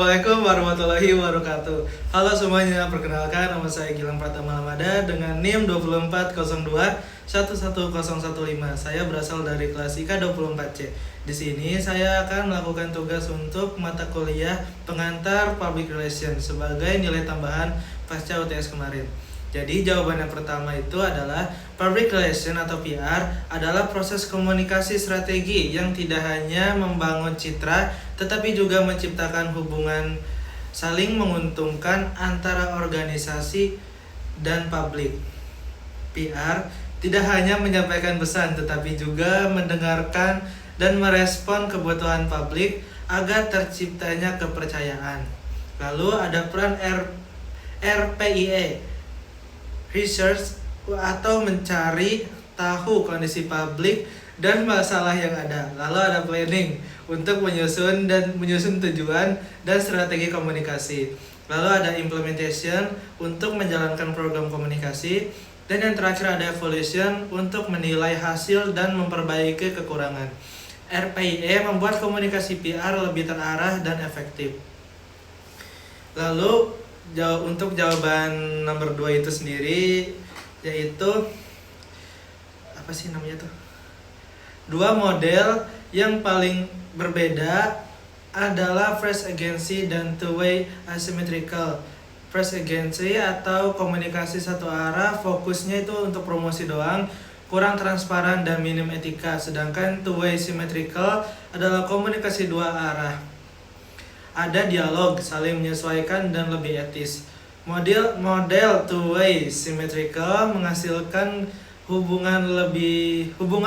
Assalamualaikum warahmatullahi wabarakatuh. Halo semuanya, perkenalkan nama saya Gilang Pratama Lamada dengan NIM 2402-11015. Saya berasal dari kelas IK 24C. Di sini saya akan melakukan tugas untuk mata kuliah pengantar Public Relations sebagai nilai tambahan pasca UTS kemarin. Jadi jawaban yang pertama itu adalah Public Relation atau PR adalah proses komunikasi strategi yang tidak hanya membangun citra tetapi juga menciptakan hubungan saling menguntungkan antara organisasi dan publik. PR tidak hanya menyampaikan pesan tetapi juga mendengarkan dan merespon kebutuhan publik agar terciptanya kepercayaan. Lalu ada peran RPIE, research atau mencari tahu kondisi publik dan masalah yang ada. Lalu ada planning untuk menyusun tujuan dan strategi komunikasi. Lalu ada implementation untuk menjalankan program komunikasi, dan yang terakhir ada evaluation untuk menilai hasil dan memperbaiki kekurangan. RPIE membuat komunikasi PR lebih terarah dan efektif. Lalu untuk jawaban nomor 2 itu sendiri yaitu apa sih namanya tuh? Dua model yang paling berbeda adalah phrase agency dan two-way asymmetrical. Phrase agency atau komunikasi satu arah, fokusnya itu untuk promosi doang, kurang transparan dan minim etika. Sedangkan two-way symmetrical adalah komunikasi dua arah, ada dialog, saling menyesuaikan dan lebih etis. Model two-way symmetrical menghasilkan hubungan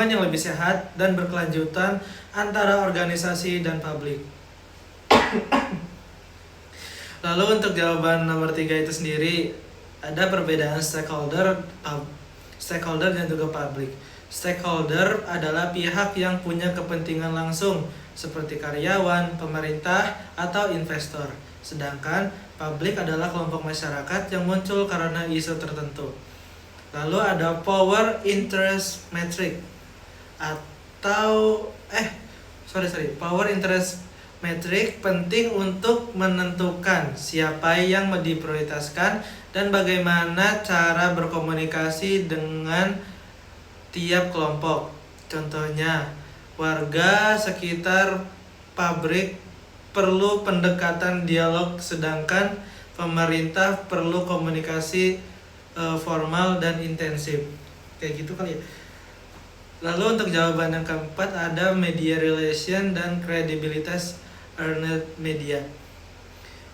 yang lebih sehat dan berkelanjutan antara organisasi dan publik. Lalu untuk jawaban nomor 3 itu sendiri ada perbedaan stakeholder dan juga publik. Stakeholder adalah pihak yang punya kepentingan langsung seperti karyawan, pemerintah, atau investor. Sedangkan publik adalah kelompok masyarakat yang muncul karena isu tertentu. Lalu ada power interest metric atau power interest metric penting untuk menentukan siapa yang diprioritaskan dan bagaimana cara berkomunikasi dengan tiap kelompok. Contohnya, warga sekitar pabrik perlu pendekatan dialog, sedangkan pemerintah perlu komunikasi formal dan intensif. Kayak gitu kali ya. Lalu untuk jawaban yang keempat ada media relation dan kredibilitas earned media.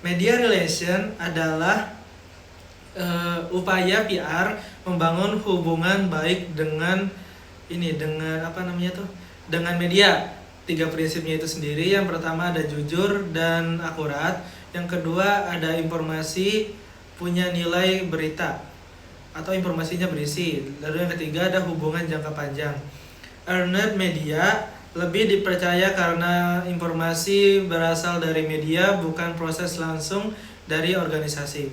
Media relation adalah upaya PR membangun hubungan baik dengan media. 3 prinsipnya itu sendiri. Yang pertama ada jujur dan akurat. Yang kedua ada informasi punya nilai berita atau informasinya berisi. Lalu yang ketiga ada hubungan jangka panjang. Earned media lebih dipercaya karena informasi berasal dari media, bukan proses langsung dari organisasi.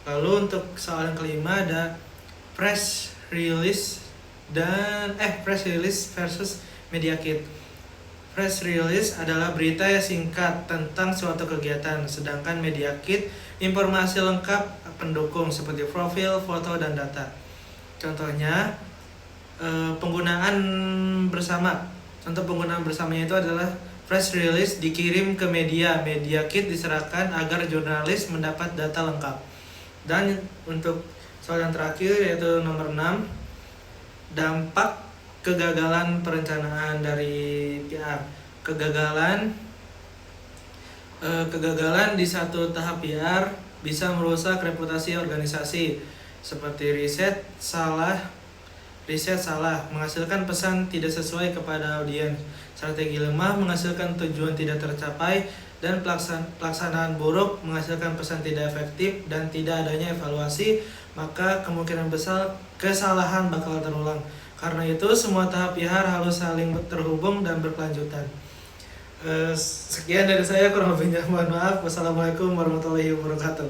Lalu untuk soal yang kelima ada press release versus media kit. Press release adalah berita yang singkat tentang suatu kegiatan, sedangkan media kit informasi lengkap pendukung seperti profil, foto, dan data. Contohnya penggunaan bersama. Contoh penggunaan bersamanya itu adalah press release dikirim ke media kit diserahkan agar jurnalis mendapat data lengkap. Dan untuk soal yang terakhir yaitu nomor 6, dampak kegagalan perencanaan dari PR. Kegagalan di satu tahap PR bisa merusak reputasi organisasi, seperti riset salah, menghasilkan pesan tidak sesuai kepada audiens, strategi lemah menghasilkan tujuan tidak tercapai, dan pelaksanaan buruk menghasilkan pesan tidak efektif dan tidak adanya evaluasi, maka kemungkinan besar kesalahan bakal terulang. Karena itu semua tahap PR harus saling terhubung dan berkelanjutan. Sekian dari saya, kurang lebihnya mohon maaf. Wassalamualaikum warahmatullahi wabarakatuh.